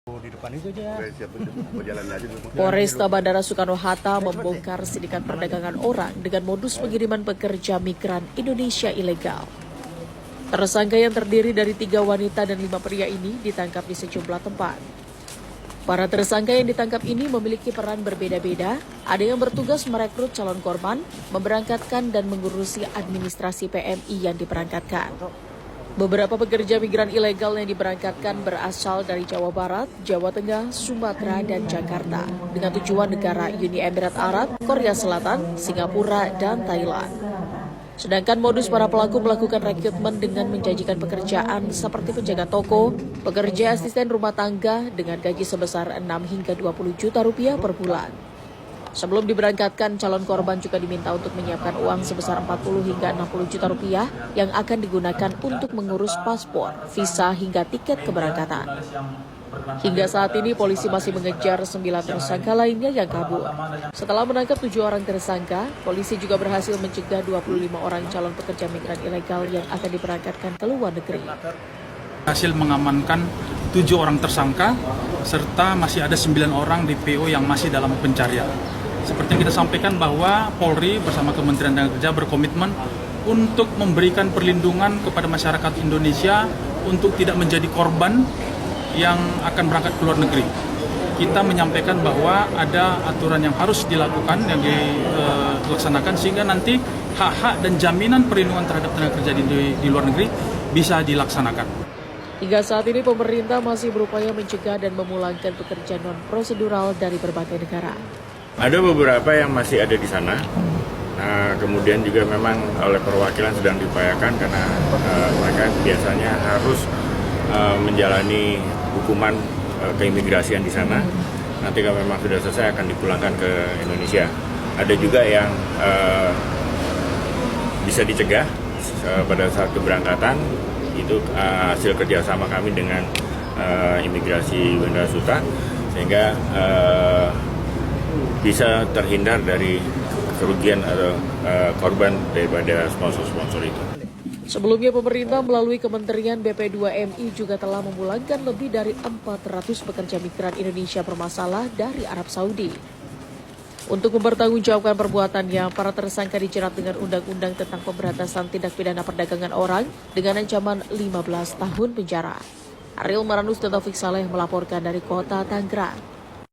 Di depan itu aja. Polresta Bandara Soekarno-Hatta membongkar sindikat perdagangan orang dengan modus pengiriman pekerja migran Indonesia ilegal. Tersangka yang terdiri dari 3 wanita dan 5 pria ini ditangkap di sejumlah tempat. Para tersangka yang ditangkap ini memiliki peran berbeda-beda. Ada yang bertugas merekrut calon korban, memberangkatkan dan mengurusi administrasi PMI yang diberangkatkan. Beberapa pekerja migran ilegal yang diberangkatkan berasal dari Jawa Barat, Jawa Tengah, Sumatera, dan Jakarta dengan tujuan negara Uni Emirat Arab, Korea Selatan, Singapura, dan Thailand. Sedangkan modus para pelaku melakukan rekrutmen dengan menjanjikan pekerjaan seperti penjaga toko, pekerja asisten rumah tangga dengan gaji sebesar 6 hingga 20 juta rupiah per bulan. Sebelum diberangkatkan, calon korban juga diminta untuk menyiapkan uang sebesar 40 hingga 60 juta rupiah yang akan digunakan untuk mengurus paspor, visa, hingga tiket keberangkatan. Hingga saat ini, polisi masih mengejar 9 tersangka lainnya yang kabur. Setelah menangkap 7 orang tersangka, polisi juga berhasil mencegah 25 orang calon pekerja migran ilegal yang akan diberangkatkan ke luar negeri. Hasil mengamankan 7 orang tersangka, serta masih ada 9 orang DPO yang masih dalam pencarian. Seperti yang kita sampaikan bahwa Polri bersama Kementerian Tenaga Kerja berkomitmen untuk memberikan perlindungan kepada masyarakat Indonesia untuk tidak menjadi korban yang akan berangkat ke luar negeri. Kita menyampaikan bahwa ada aturan yang harus dilakukan, yang dilaksanakan, sehingga nanti hak-hak dan jaminan perlindungan terhadap tenaga kerja di luar negeri bisa dilaksanakan. Hingga saat ini pemerintah masih berupaya mencegah dan memulangkan pekerja non-prosedural dari berbagai negara. Ada beberapa yang masih ada di sana. Nah, kemudian juga memang oleh perwakilan sedang diupayakan karena mereka biasanya harus menjalani hukuman keimigrasian di sana. Nanti kalau memang sudah selesai akan dipulangkan ke Indonesia. Ada juga yang bisa dicegah pada saat keberangkatan. Itu hasil kerjasama kami dengan imigrasi Bandara Suta, sehingga bisa terhindar dari kerugian atau korban daripada sponsor-sponsor itu. Sebelumnya pemerintah melalui Kementerian BP2MI juga telah memulangkan lebih dari 400 pekerja migran Indonesia bermasalah dari Arab Saudi. Untuk mempertanggungjawabkan perbuatannya, para tersangka dijerat dengan Undang-Undang tentang Pemberantasan Tindak Pidana Perdagangan Orang dengan ancaman 15 tahun penjara. Ariel Maranus dan Taufik Saleh melaporkan dari Kota Tangerang.